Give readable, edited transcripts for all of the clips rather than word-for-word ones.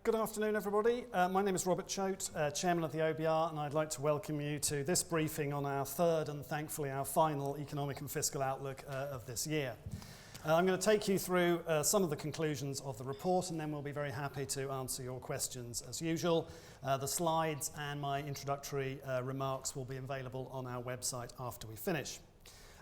Good afternoon, everybody. My name is Robert Chote, Chairman of the OBR, and I'd like to welcome you to this briefing on our third and thankfully our final economic and fiscal outlook of this year. I'm going to take you through some of the conclusions of the report, and then we'll be very happy to answer your questions as usual. The slides and my introductory remarks will be available on our website after we finish.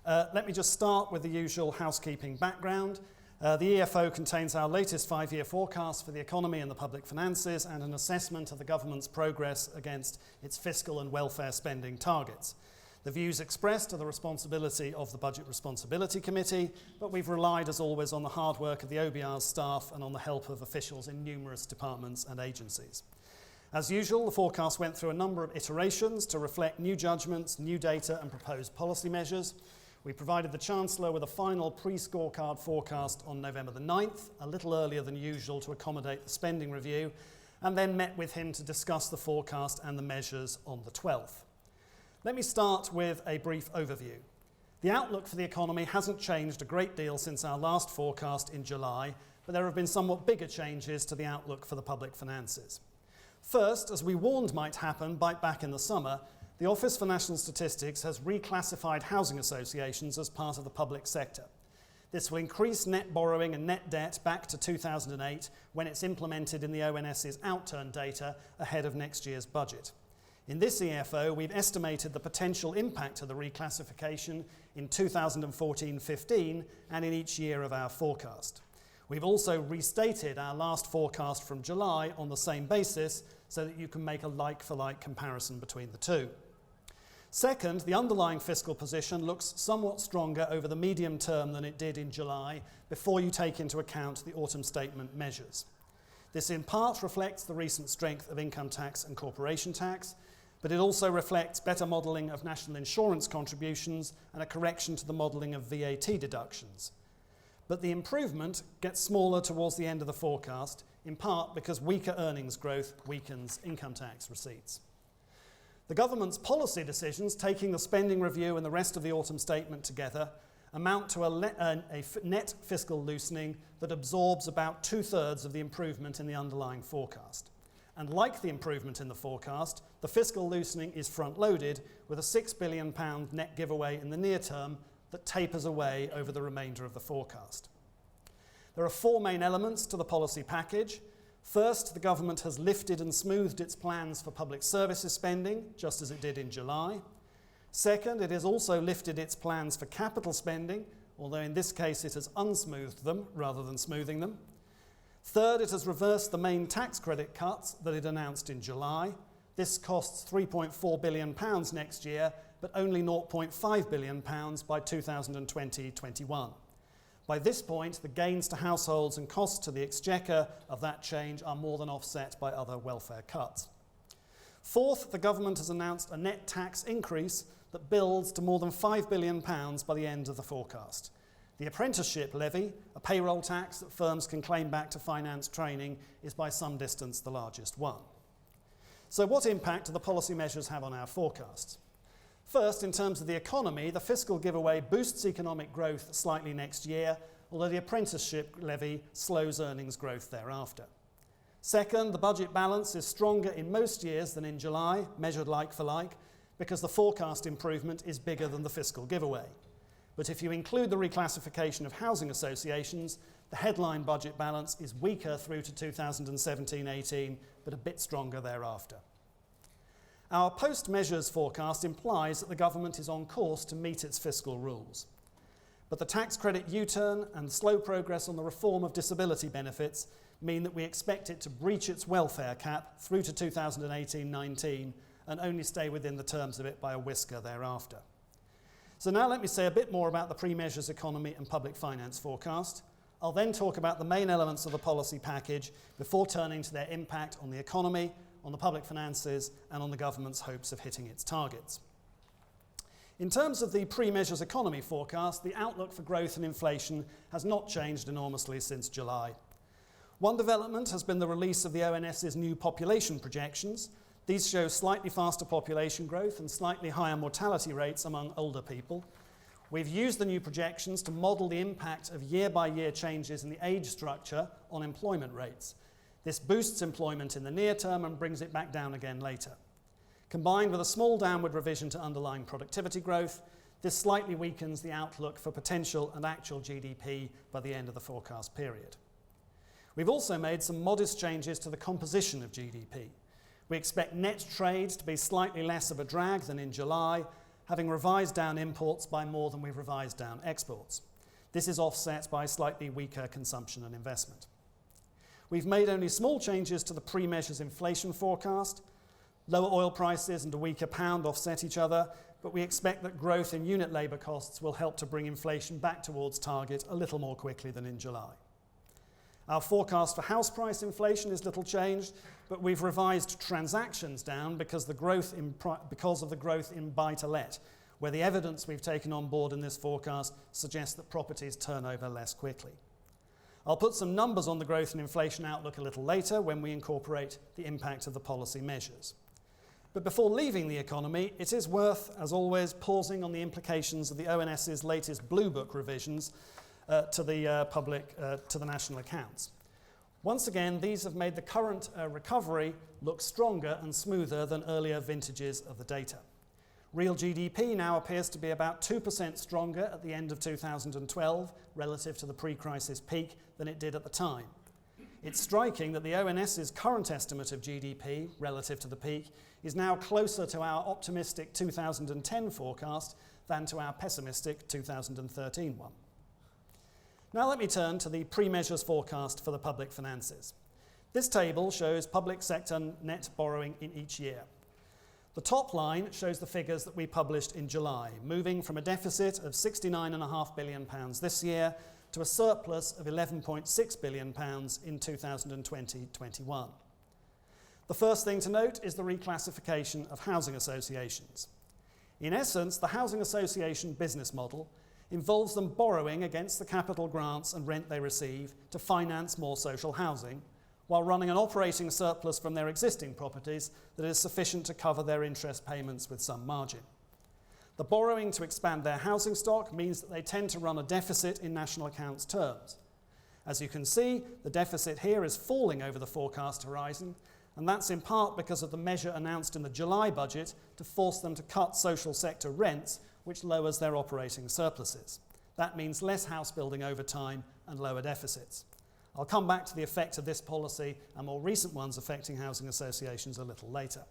Let me just start with the usual housekeeping background. The EFO contains our latest 5-year forecast for the economy and the public finances and an assessment of the government's progress against its fiscal and welfare spending targets. The views expressed are the responsibility of the Budget Responsibility Committee, but we've relied, as always, on the hard work of the OBR's staff and on the help of officials in numerous departments and agencies. As usual, the forecast went through a number of iterations to reflect new judgments, new data and proposed policy measures. We provided the Chancellor with a final pre-scorecard forecast on November the 9th, a little earlier than usual to accommodate the spending review, and then met with him to discuss the forecast and the measures on the 12th. Let me start with a brief overview. The outlook for the economy hasn't changed a great deal since our last forecast in July, but there have been somewhat bigger changes to the outlook for the public finances. First, as we warned might happen back in the summer, the Office for National Statistics has reclassified housing associations as part of the public sector. This will increase net borrowing and net debt back to 2008 when it's implemented in the ONS's outturn data ahead of next year's budget. In this EFO, we've estimated the potential impact of the reclassification in 2014-15 and in each year of our forecast. We've also restated our last forecast from July on the same basis so that you can make a like-for-like comparison between the two. Second, the underlying fiscal position looks somewhat stronger over the medium term than it did in July before you take into account the autumn statement measures. This in part reflects the recent strength of income tax and corporation tax, but it also reflects better modelling of national insurance contributions and a correction to the modelling of VAT deductions. But the improvement gets smaller towards the end of the forecast, in part because weaker earnings growth weakens income tax receipts. The government's policy decisions, taking the spending review and the rest of the autumn statement together, amount to a net fiscal loosening that absorbs about 2/3 of the improvement in the underlying forecast. And like the improvement in the forecast, the fiscal loosening is front-loaded with a £6 billion net giveaway in the near term that tapers away over the remainder of the forecast. There are four main elements to the policy package. First, the government has lifted and smoothed its plans for public services spending, just as it did in July. Second, it has also lifted its plans for capital spending, although in this case it has unsmoothed them rather than smoothing them. Third, it has reversed the main tax credit cuts that it announced in July. This costs £3.4 billion next year, but only £0.5 billion by 2020-21. By this point, the gains to households and costs to the exchequer of that change are more than offset by other welfare cuts. Fourth, the government has announced a net tax increase that builds to more than £5 billion by the end of the forecast. The apprenticeship levy, a payroll tax that firms can claim back to finance training, is by some distance the largest one. So what impact do the policy measures have on our forecasts? First, in terms of the economy, the fiscal giveaway boosts economic growth slightly next year, although the apprenticeship levy slows earnings growth thereafter. Second, the budget balance is stronger in most years than in July, measured like for like, because the forecast improvement is bigger than the fiscal giveaway. But if you include the reclassification of housing associations, the headline budget balance is weaker through to 2017-18, but a bit stronger thereafter. Our post-measures forecast implies that the government is on course to meet its fiscal rules. But the tax credit U-turn and slow progress on the reform of disability benefits mean that we expect it to breach its welfare cap through to 2018-19 and only stay within the terms of it by a whisker thereafter. So now let me say a bit more about the pre-measures economy and public finance forecast. I'll then talk about the main elements of the policy package before turning to their impact on the economy, on the public finances, and on the government's hopes of hitting its targets. In terms of the pre-measures economy forecast, the outlook for growth and inflation has not changed enormously since July. One development has been the release of the ONS's new population projections. These show slightly faster population growth and slightly higher mortality rates among older people. We've used the new projections to model the impact of year-by-year changes in the age structure on employment rates. This boosts employment in the near term and brings it back down again later. Combined with a small downward revision to underlying productivity growth, this slightly weakens the outlook for potential and actual GDP by the end of the forecast period. We've also made some modest changes to the composition of GDP. We expect net trade to be slightly less of a drag than in July, having revised down imports by more than we've revised down exports. This is offset by slightly weaker consumption and investment. We've made only small changes to the pre-measures inflation forecast. Lower oil prices and a weaker pound offset each other, but we expect that growth in unit labour costs will help to bring inflation back towards target a little more quickly than in July. Our forecast for house price inflation is little changed, but we've revised transactions down because of the growth in buy-to-let, where the evidence we've taken on board in this forecast suggests that properties turn over less quickly. I'll put some numbers on the growth and inflation outlook a little later when we incorporate the impact of the policy measures. But before leaving the economy, it is worth, as always, pausing on the implications of the ONS's latest Blue Book revisions to the national accounts. Once again, these have made the current recovery look stronger and smoother than earlier vintages of the data. Real GDP now appears to be about 2% stronger at the end of 2012 relative to the pre-crisis peak than it did at the time. It's striking that the ONS's current estimate of GDP relative to the peak is now closer to our optimistic 2010 forecast than to our pessimistic 2013 one. Now let me turn to the pre-measures forecast for the public finances. This table shows public sector net borrowing in each year. The top line shows the figures that we published in July, moving from a deficit of £69.5 billion this year to a surplus of £11.6 billion in 2020-21. The first thing to note is the reclassification of housing associations. In essence, the housing association business model involves them borrowing against the capital grants and rent they receive to finance more social housing, while running an operating surplus from their existing properties that is sufficient to cover their interest payments with some margin. The borrowing to expand their housing stock means that they tend to run a deficit in national accounts terms. As you can see, the deficit here is falling over the forecast horizon, and that's in part because of the measure announced in the July budget to force them to cut social sector rents, which lowers their operating surpluses. That means less house building over time and lower deficits. I'll come back to the effect of this policy and more recent ones affecting housing associations a little later.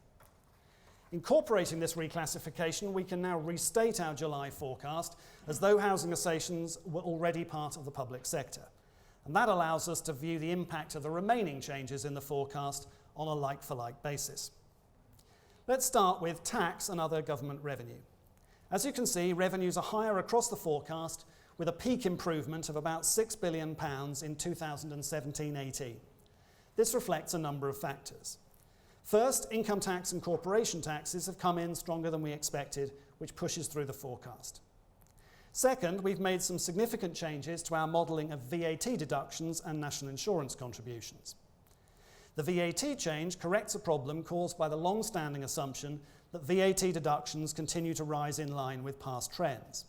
Incorporating this reclassification, we can now restate our July forecast as though housing associations were already part of the public sector. And that allows us to view the impact of the remaining changes in the forecast on a like-for-like basis. Let's start with tax and other government revenue. As you can see, revenues are higher across the forecast, with a peak improvement of about £6 billion in 2017-18. This reflects a number of factors. First, income tax and corporation taxes have come in stronger than we expected, which pushes through the forecast. Second, we've made some significant changes to our modelling of VAT deductions and national insurance contributions. The VAT change corrects a problem caused by the long-standing assumption that VAT deductions continue to rise in line with past trends.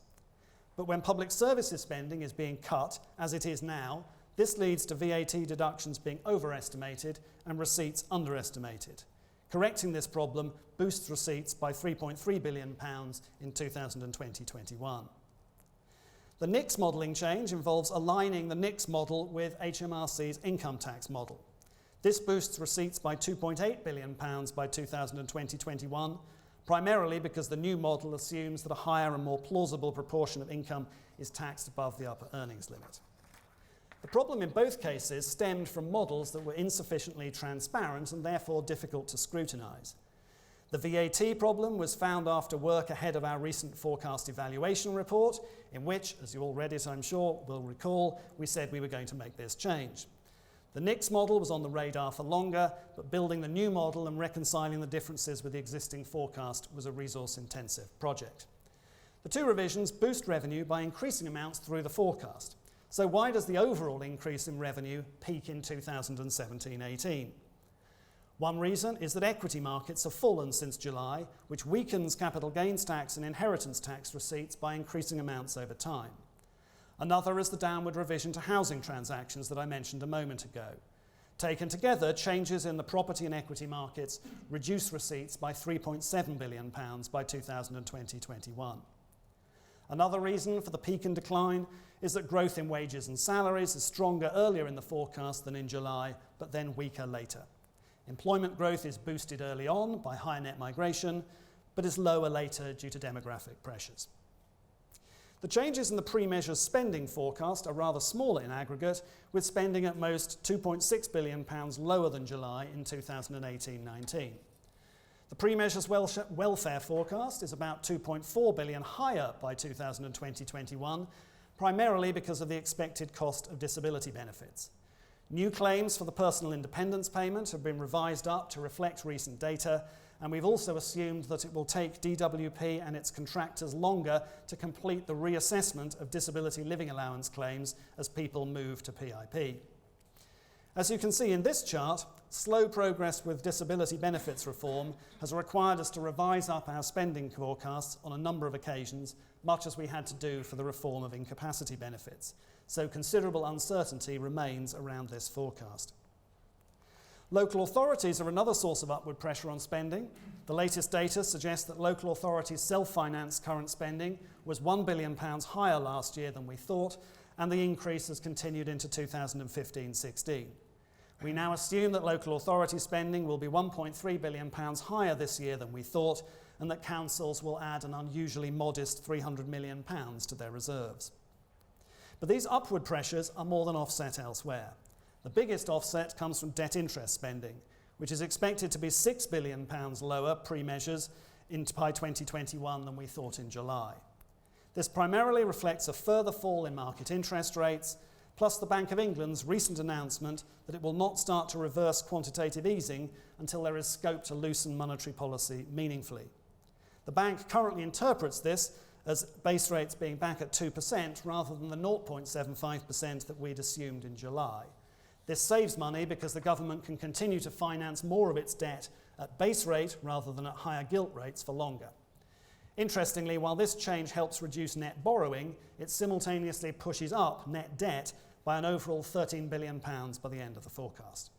But when public services spending is being cut, as it is now, this leads to VAT deductions being overestimated and receipts underestimated. Correcting this problem boosts receipts by £3.3 billion in 2020-21. The NICS modelling change involves aligning the NICS model with HMRC's income tax model. This boosts receipts by £2.8 billion by 2020-21, primarily because the new model assumes that a higher and more plausible proportion of income is taxed above the upper earnings limit. The problem in both cases stemmed from models that were insufficiently transparent and therefore difficult to scrutinise. The VAT problem was found after work ahead of our recent forecast evaluation report, in which, as you all read it, I'm sure will recall, we said we were going to make this change. The NICS model was on the radar for longer, but building the new model and reconciling the differences with the existing forecast was a resource-intensive project. The two revisions boost revenue by increasing amounts through the forecast. So why does the overall increase in revenue peak in 2017-18? One reason is that equity markets have fallen since July, which weakens capital gains tax and inheritance tax receipts by increasing amounts over time. Another is the downward revision to housing transactions that I mentioned a moment ago. Taken together, changes in the property and equity markets reduce receipts by £3.7 billion by 2020-21. Another reason for the peak in decline is that growth in wages and salaries is stronger earlier in the forecast than in July, but then weaker later. Employment growth is boosted early on by higher net migration, but is lower later due to demographic pressures. The changes in the pre-measures spending forecast are rather smaller in aggregate, with spending at most £2.6 billion lower than July in 2018-19. The pre-measures welfare forecast is about £2.4 billion higher by 2020-21, primarily because of the expected cost of disability benefits. New claims for the personal independence payment have been revised up to reflect recent data, and we've also assumed that it will take DWP and its contractors longer to complete the reassessment of disability living allowance claims as people move to PIP. As you can see in this chart, slow progress with disability benefits reform has required us to revise up our spending forecasts on a number of occasions, much as we had to do for the reform of incapacity benefits. So considerable uncertainty remains around this forecast. Local authorities are another source of upward pressure on spending. The latest data suggests that local authorities' self-financed current spending was £1 billion higher last year than we thought, and the increase has continued into 2015-16. We now assume that local authority spending will be £1.3 billion higher this year than we thought, and that councils will add an unusually modest £300 million to their reserves. But these upward pressures are more than offset elsewhere. The biggest offset comes from debt interest spending, which is expected to be £6 billion lower pre-measures by 2021 than we thought in July. This primarily reflects a further fall in market interest rates, plus the Bank of England's recent announcement that it will not start to reverse quantitative easing until there is scope to loosen monetary policy meaningfully. The bank currently interprets this as base rates being back at 2% rather than the 0.75% that we'd assumed in July. This saves money because the government can continue to finance more of its debt at base rate rather than at higher gilt rates for longer. Interestingly, while this change helps reduce net borrowing, it simultaneously pushes up net debt by an overall £13 billion by the end of the forecast.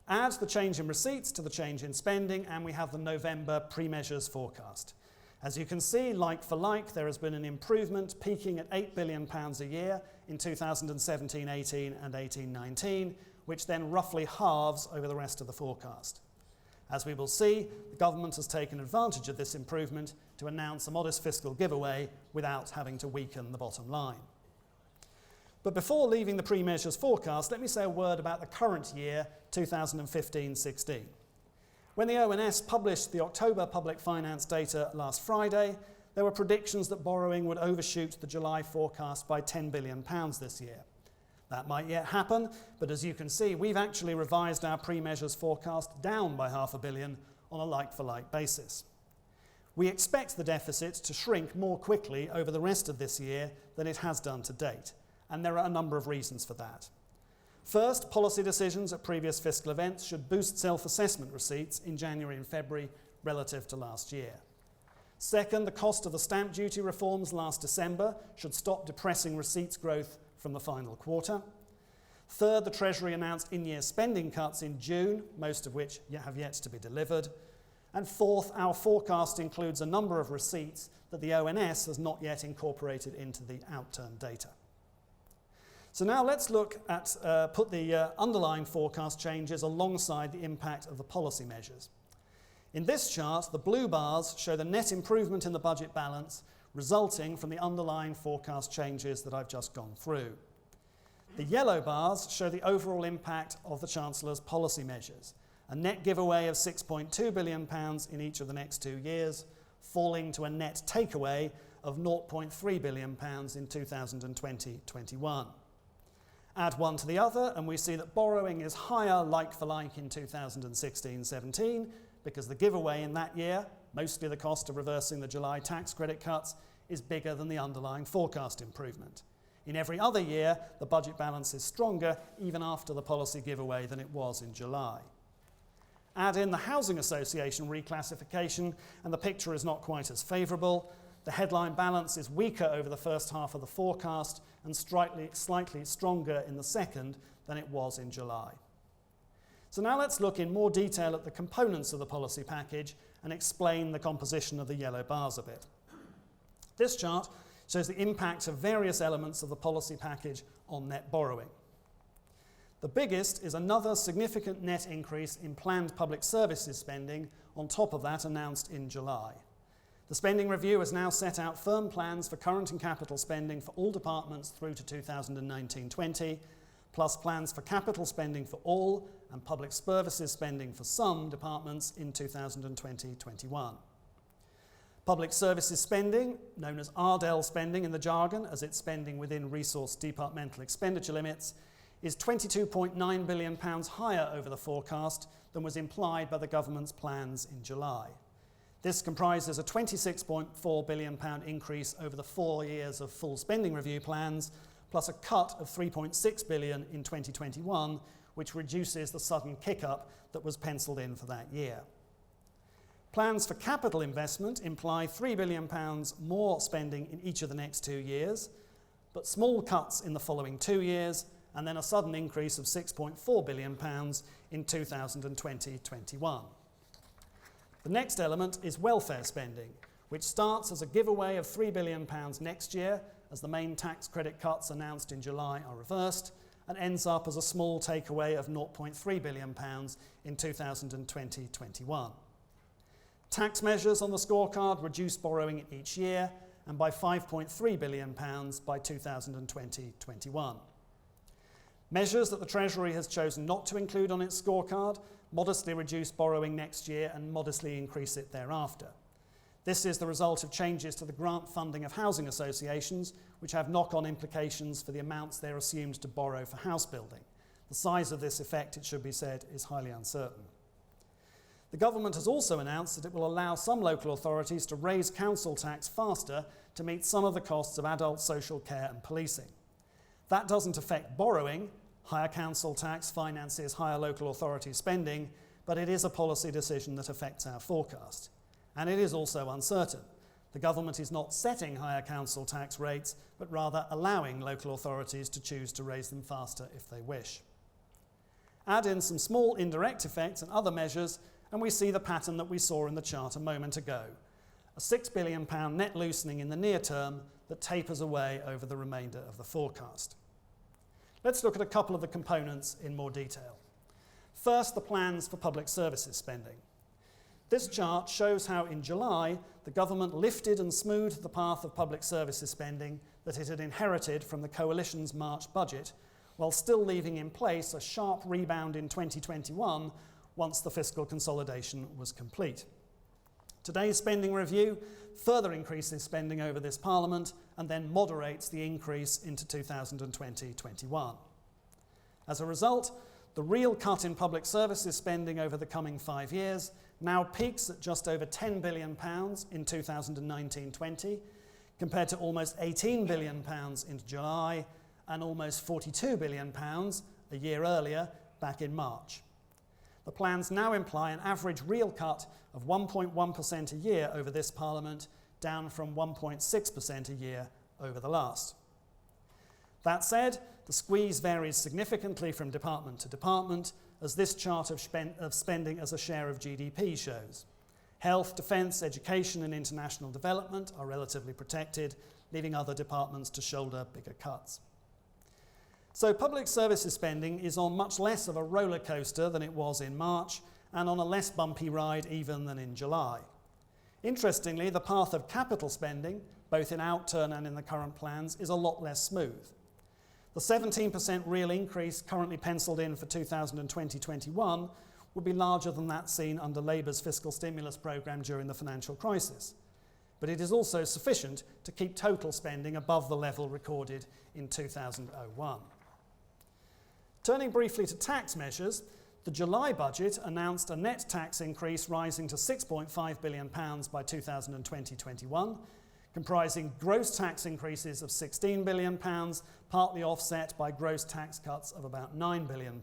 Add the change in receipts to the change in spending, and we have the November pre-measures forecast. As you can see, like for like, there has been an improvement peaking at £8 billion a year in 2017-18 and 18-19, which then roughly halves over the rest of the forecast. As we will see, the government has taken advantage of this improvement to announce a modest fiscal giveaway without having to weaken the bottom line. But before leaving the pre-measures forecast, let me say a word about the current year, 2015-16. When the ONS published the October public finance data last Friday, there were predictions that borrowing would overshoot the July forecast by £10 billion this year. That might yet happen, but as you can see, we've actually revised our pre-measures forecast down by £500 million on a like-for-like basis. We expect the deficit to shrink more quickly over the rest of this year than it has done to date, and there are a number of reasons for that. First, policy decisions at previous fiscal events should boost self-assessment receipts in January and February relative to last year. Second, the cost of the stamp duty reforms last December should stop depressing receipts growth from the final quarter. Third, the Treasury announced in-year spending cuts in June, most of which have yet to be delivered. And fourth, our forecast includes a number of receipts that the ONS has not yet incorporated into the outturn data. So now let's look at put the underlying forecast changes alongside the impact of the policy measures. In this chart, the blue bars show the net improvement in the budget balance resulting from the underlying forecast changes that I've just gone through. The yellow bars show the overall impact of the Chancellor's policy measures, a net giveaway of £6.2 billion in each of the next 2 years, falling to a net takeaway of £0.3 billion in 2020-21. Add one to the other, and we see that borrowing is higher like-for-like in 2016-17 because the giveaway in that year, mostly the cost of reversing the July tax credit cuts, is bigger than the underlying forecast improvement. In every other year, the budget balance is stronger even after the policy giveaway than it was in July. Add in the Housing Association reclassification, and the picture is not quite as favourable. The headline balance is weaker over the first half of the forecast and slightly stronger in the second than it was in July. So now let's look in more detail at the components of the policy package and explain the composition of the yellow bars a bit. This chart shows the impact of various elements of the policy package on net borrowing. The biggest is another significant net increase in planned public services spending on top of that announced in July. The spending review has now set out firm plans for current and capital spending for all departments through to 2019-20, plus plans for capital spending for all and public services spending for some departments in 2020-21. Public services spending, known as RDEL spending in the jargon, as it's spending within resource departmental expenditure limits, is £22.9 billion higher over the forecast than was implied by the government's plans in July. This comprises a £26.4 billion increase over the 4 years of full spending review plans, plus a cut of £3.6 billion in 2021, which reduces the sudden kick-up that was penciled in for that year. Plans for capital investment imply £3 billion more spending in each of the next 2 years, but small cuts in the following 2 years, and then a sudden increase of £6.4 billion in 2020-21. The next element is welfare spending, which starts as a giveaway of £3 billion next year, as the main tax credit cuts announced in July are reversed, and ends up as a small takeaway of £0.3 billion in 2020-21. Tax measures on the scorecard reduce borrowing each year, and by £5.3 billion by 2020-21. Measures that the Treasury has chosen not to include on its scorecard modestly reduce borrowing next year and modestly increase it thereafter. This is the result of changes to the grant funding of housing associations, which have knock-on implications for the amounts they're assumed to borrow for house building. The size of this effect, it should be said, is highly uncertain. The government has also announced that it will allow some local authorities to raise council tax faster to meet some of the costs of adult social care and policing. That doesn't affect borrowing. Higher council tax finances higher local authority spending, but it is a policy decision that affects our forecast. And it is also uncertain. The government is not setting higher council tax rates, but rather allowing local authorities to choose to raise them faster if they wish. Add in some small indirect effects and other measures, and we see the pattern that we saw in the chart a moment ago. A £6 billion net loosening in the near term that tapers away over the remainder of the forecast. Let's look at a couple of the components in more detail. First, the plans for public services spending. This chart shows how in July the government lifted and smoothed the path of public services spending that it had inherited from the coalition's March budget, while still leaving in place a sharp rebound in 2021 once the fiscal consolidation was complete. Today's spending review further increases spending over this Parliament and then moderates the increase into 2020-21. As a result, the real cut in public services spending over the coming 5 years now peaks at just over £10 billion in 2019-20, compared to almost £18 billion in July and almost £42 billion a year earlier, back in March. The plans now imply an average real cut of 1.1% a year over this Parliament, down from 1.6% a year over the last. That said, the squeeze varies significantly from department to department, as this chart of spending as a share of GDP shows. Health, defence, education and international development are relatively protected, leaving other departments to shoulder bigger cuts. So public services spending is on much less of a roller coaster than it was in March, and on a less bumpy ride even than in July. Interestingly, the path of capital spending, both in outturn and in the current plans, is a lot less smooth. The 17% real increase currently penciled in for 2020-21 would be larger than that seen under Labour's fiscal stimulus programme during the financial crisis. But it is also sufficient to keep total spending above the level recorded in 2001. Turning briefly to tax measures, the July budget announced a net tax increase rising to £6.5 billion by 2020-21, comprising gross tax increases of £16 billion, partly offset by gross tax cuts of about £9 billion.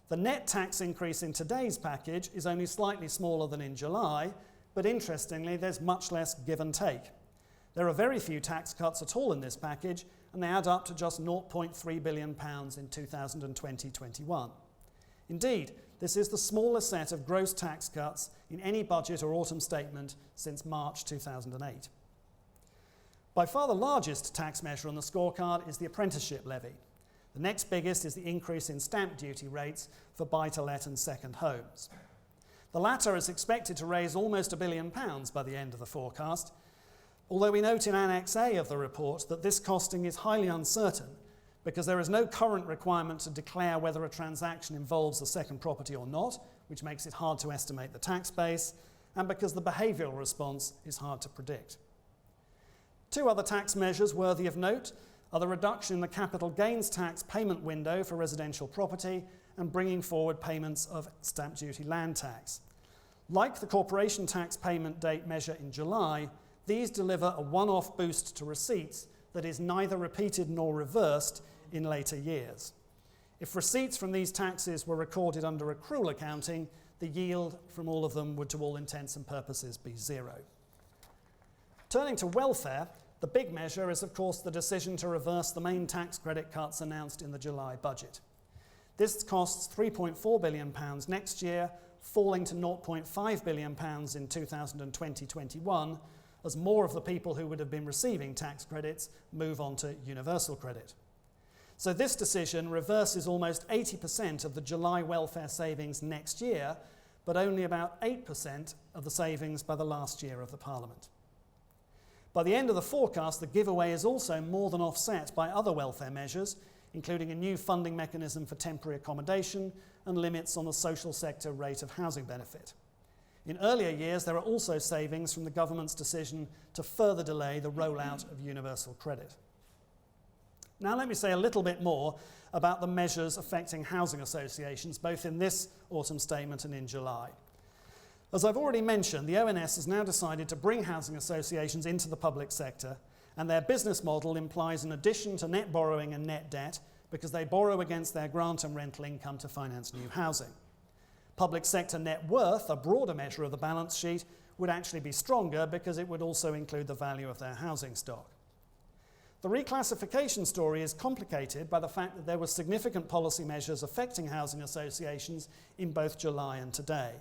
The net tax increase in today's package is only slightly smaller than in July, but interestingly, there's much less give and take. There are very few tax cuts at all in this package, and they add up to just £0.3 billion in 2020-21. Indeed, this is the smallest set of gross tax cuts in any budget or autumn statement since March 2008. By far the largest tax measure on the scorecard is the apprenticeship levy. The next biggest is the increase in stamp duty rates for buy-to-let and second homes. The latter is expected to raise almost £1 billion by the end of the forecast, although we note in Annex A of the report that this costing is highly uncertain because there is no current requirement to declare whether a transaction involves a second property or not, which makes it hard to estimate the tax base, and because the behavioural response is hard to predict. Two other tax measures worthy of note are the reduction in the capital gains tax payment window for residential property and bringing forward payments of stamp duty land tax. Like the corporation tax payment date measure in July, these deliver a one-off boost to receipts that is neither repeated nor reversed in later years. If receipts from these taxes were recorded under accrual accounting, the yield from all of them would to all intents and purposes be zero. Turning to welfare, the big measure is of course the decision to reverse the main tax credit cuts announced in the July budget. This costs £3.4 billion next year, falling to £0.5 billion in 2020-21, as more of the people who would have been receiving tax credits move on to universal credit. So this decision reverses almost 80% of the July welfare savings next year, but only about 8% of the savings by the last year of the Parliament. By the end of the forecast, the giveaway is also more than offset by other welfare measures, including a new funding mechanism for temporary accommodation and limits on the social sector rate of housing benefit. In earlier years, there are also savings from the government's decision to further delay the rollout of universal credit. Now let me say a little bit more about the measures affecting housing associations, both in this autumn statement and in July. As I've already mentioned, the ONS has now decided to bring housing associations into the public sector, and their business model implies an addition to net borrowing and net debt because they borrow against their grant and rental income to finance new housing. Public sector net worth, a broader measure of the balance sheet, would actually be stronger because it would also include the value of their housing stock. The reclassification story is complicated by the fact that there were significant policy measures affecting housing associations in both July and today.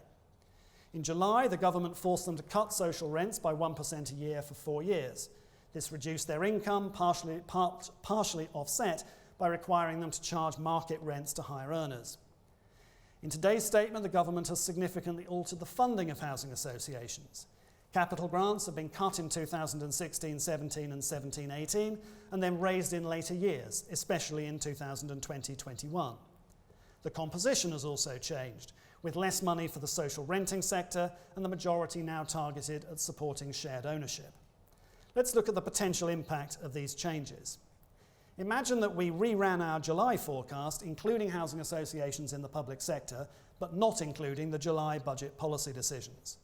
In July, the government forced them to cut social rents by 1% a year for 4 years. This reduced their income, partially offset by requiring them to charge market rents to higher earners. In today's statement, the government has significantly altered the funding of housing associations. Capital grants have been cut in 2016-17 and 17-18 and then raised in later years, especially in 2020-21. The composition has also changed, with less money for the social renting sector and the majority now targeted at supporting shared ownership. Let's look at the potential impact of these changes. Imagine that we reran our July forecast, including housing associations in the public sector, but not including the July budget policy decisions.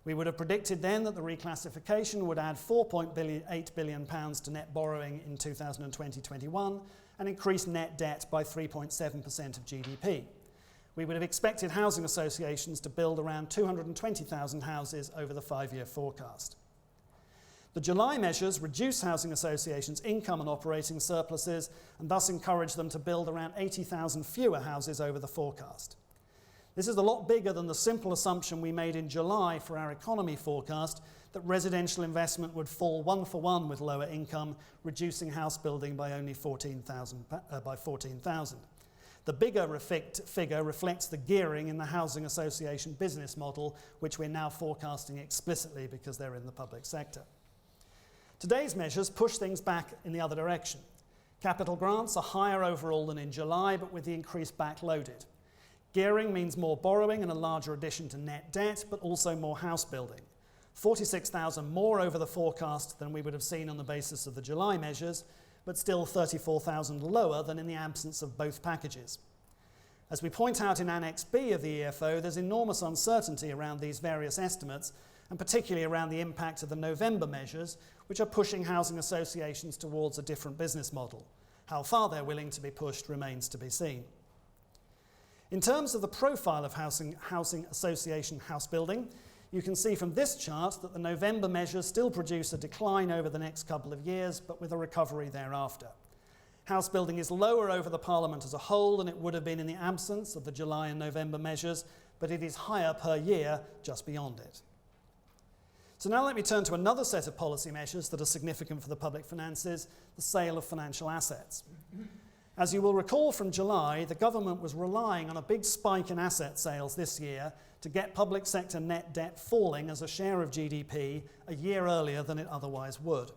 We would have predicted then that the reclassification would add £4.8 billion to net borrowing in 2020-21 and increase net debt by 3.7% of GDP. We would have expected housing associations to build around 220,000 houses over the 5-year forecast. The July measures reduce housing associations' income and operating surpluses and thus encourage them to build around 80,000 fewer houses over the forecast. This is a lot bigger than the simple assumption we made in July for our economy forecast that residential investment would fall 1-for-1 with lower income, reducing house building by only 14,000. The bigger figure reflects the gearing in the housing association business model, which we're now forecasting explicitly because they're in the public sector. Today's measures push things back in the other direction. Capital grants are higher overall than in July, but with the increase backloaded. Gearing means more borrowing and a larger addition to net debt, but also more house building. 46,000 more over the forecast than we would have seen on the basis of the July measures, but still 34,000 lower than in the absence of both packages. As we point out in Annex B of the EFO, there's enormous uncertainty around these various estimates, and particularly around the impact of the November measures, which are pushing housing associations towards a different business model. How far they're willing to be pushed remains to be seen. In terms of the profile of housing association house building, You can see from this chart that the November measures still produce a decline over the next couple of years, but with a recovery thereafter. House building is lower over the Parliament as a whole than it would have been in the absence of the July and November measures, but it is higher per year just beyond it. So now let me turn to another set of policy measures that are significant for the public finances, the sale of financial assets. As you will recall from July, the government was relying on a big spike in asset sales this year to get public sector net debt falling as a share of GDP a year earlier than it otherwise would.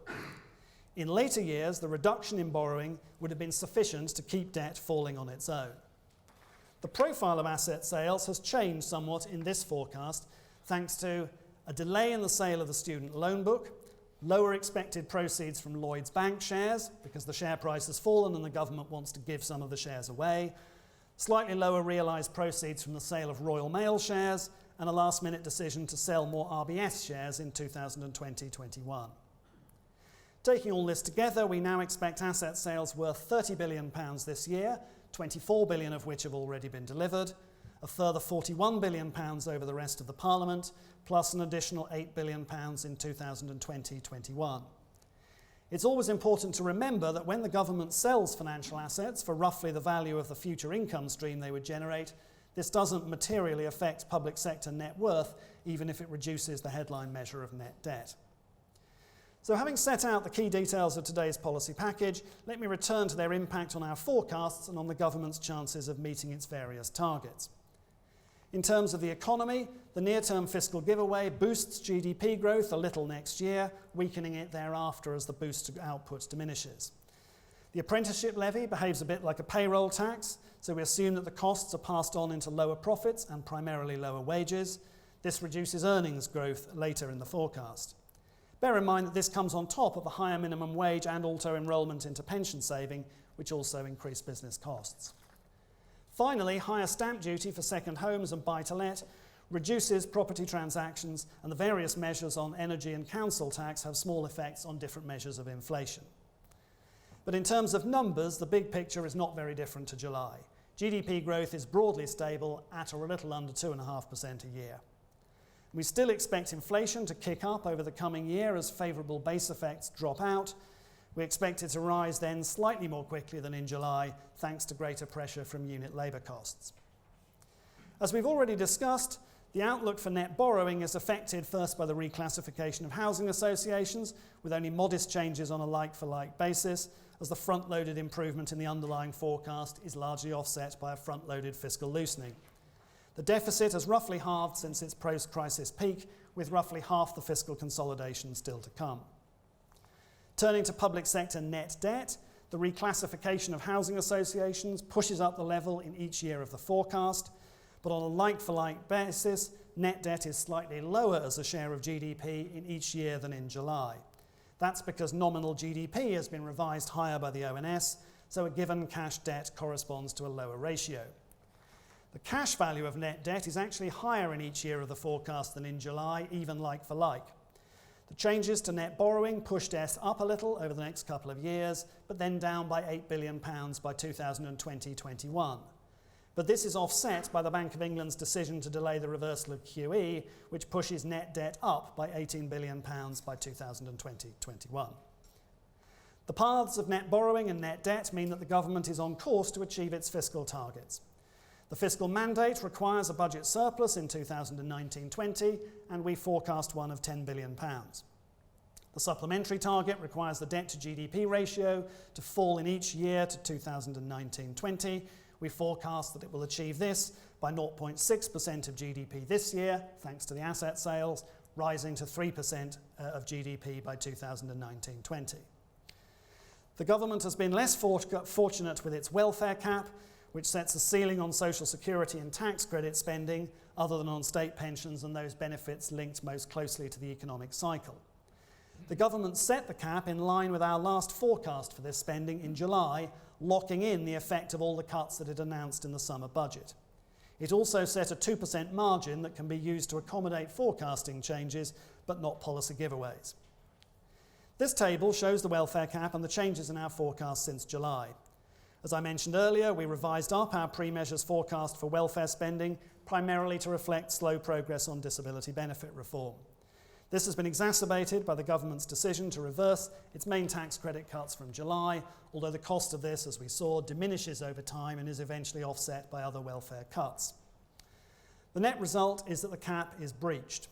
In later years, the reduction in borrowing would have been sufficient to keep debt falling on its own. The profile of asset sales has changed somewhat in this forecast thanks to a delay in the sale of the student loan book, lower expected proceeds from Lloyds Bank shares because the share price has fallen and the government wants to give some of the shares away, slightly lower realised proceeds from the sale of Royal Mail shares, and a last-minute decision to sell more RBS shares in 2020-21. Taking all this together, we now expect asset sales worth £30 billion this year, 24 billion of which have already been delivered, a further £41 billion over the rest of the Parliament, plus an additional £8 billion in 2020-21. It's always important to remember that when the government sells financial assets for roughly the value of the future income stream they would generate, this doesn't materially affect public sector net worth, even if it reduces the headline measure of net debt. So having set out the key details of today's policy package, let me return to their impact on our forecasts and on the government's chances of meeting its various targets. In terms of the economy, the near-term fiscal giveaway boosts GDP growth a little next year, weakening it thereafter as the boost to output diminishes. The apprenticeship levy behaves a bit like a payroll tax, so we assume that the costs are passed on into lower profits and primarily lower wages. This reduces earnings growth later in the forecast. Bear in mind that this comes on top of the higher minimum wage and auto-enrolment into pension saving, which also increase business costs. Finally, higher stamp duty for second homes and buy-to-let reduces property transactions, and the various measures on energy and council tax have small effects on different measures of inflation. But in terms of numbers, the big picture is not very different to July. GDP growth is broadly stable at or a little under 2.5% a year. We still expect inflation to kick up over the coming year as favourable base effects drop out. We expect it to rise then slightly more quickly than in July, thanks to greater pressure from unit labour costs. As we've already discussed, the outlook for net borrowing is affected first by the reclassification of housing associations, with only modest changes on a like-for-like basis, as the front-loaded improvement in the underlying forecast is largely offset by a front-loaded fiscal loosening. The deficit has roughly halved since its post-crisis peak, with roughly half the fiscal consolidation still to come. Turning to public sector net debt, the reclassification of housing associations pushes up the level in each year of the forecast, but on a like-for-like basis, net debt is slightly lower as a share of GDP in each year than in July. That's because nominal GDP has been revised higher by the ONS, so a given cash debt corresponds to a lower ratio. The cash value of net debt is actually higher in each year of the forecast than in July, even like-for-like. The changes to net borrowing push debt up a little over the next couple of years, but then down by £8 billion by 2020-21. But this is offset by the Bank of England's decision to delay the reversal of QE, which pushes net debt up by £18 billion by 2020-21. The paths of net borrowing and net debt mean that the government is on course to achieve its fiscal targets. The fiscal mandate requires a budget surplus in 2019-20, and we forecast one of £10 billion. The supplementary target requires the debt to GDP ratio to fall in each year to 2019-20. We forecast that it will achieve this by 0.6% of GDP this year, thanks to the asset sales, rising to 3% of GDP by 2019-20. The government has been less fortunate with its welfare cap, which sets a ceiling on social security and tax credit spending, other than on state pensions and those benefits linked most closely to the economic cycle. The government set the cap in line with our last forecast for this spending in July, locking in the effect of all the cuts that it announced in the summer budget. It also set a 2% margin that can be used to accommodate forecasting changes, but not policy giveaways. This table shows the welfare cap and the changes in our forecast since July. As I mentioned earlier, we revised up our pre-measures forecast for welfare spending, primarily to reflect slow progress on disability benefit reform. This has been exacerbated by the government's decision to reverse its main tax credit cuts from July, although the cost of this, as we saw, diminishes over time and is eventually offset by other welfare cuts. The net result is that the cap is breached.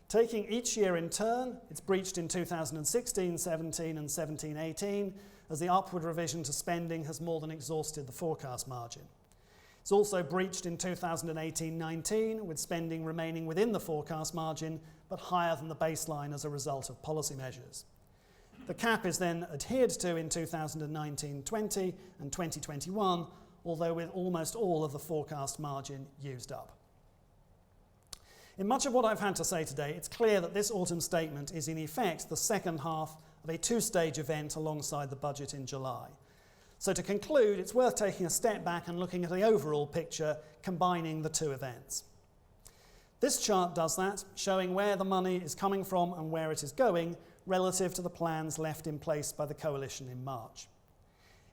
Taking each year in turn, it's breached in 2016-17 and 17-18, as the upward revision to spending has more than exhausted the forecast margin. It's also breached in 2018-19, with spending remaining within the forecast margin, but higher than the baseline as a result of policy measures. The cap is then adhered to in 2019-20 and 2021, although with almost all of the forecast margin used up. In much of what I've had to say today, it's clear that this autumn statement is in effect the second half of a two-stage event alongside the budget in July. So to conclude, it's worth taking a step back and looking at the overall picture, combining the two events. This chart does that, showing where the money is coming from and where it is going relative to the plans left in place by the coalition in March.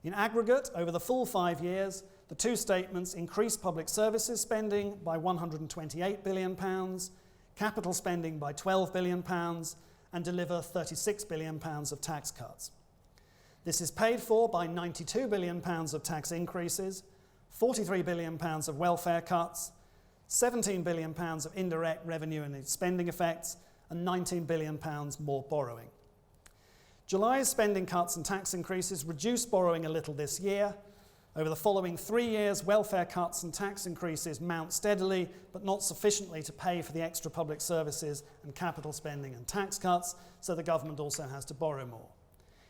In aggregate, over the full 5 years, the two statements increase public services spending by £128 billion, capital spending by £12 billion, and deliver £36 billion of tax cuts. This is paid for by £92 billion of tax increases, £43 billion of welfare cuts, £17 billion of indirect revenue and spending effects, and £19 billion more borrowing. July's spending cuts and tax increases reduced borrowing a little this year. Over the following 3 years, welfare cuts and tax increases mount steadily, but not sufficiently to pay for the extra public services and capital spending and tax cuts, so the government also has to borrow more.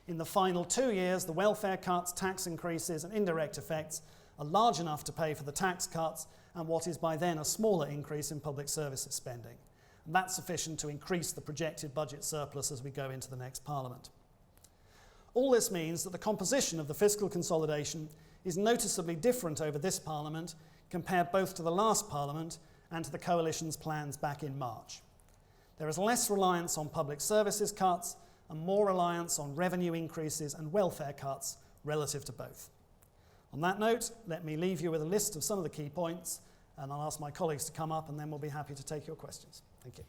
In the final 2 years, the welfare cuts, tax increases and indirect effects are large enough to pay for the tax cuts and what is by then a smaller increase in public services spending. And that's sufficient to increase the projected budget surplus as we go into the next Parliament. All this means that the composition of the fiscal consolidation is noticeably different over this Parliament compared both to the last Parliament and to the Coalition's plans back in March. There is less reliance on public services cuts and more reliance on revenue increases and welfare cuts relative to both. On that note, let me leave you with a list of some of the key points, and I'll ask my colleagues to come up and then we'll be happy to take your questions. Thank you.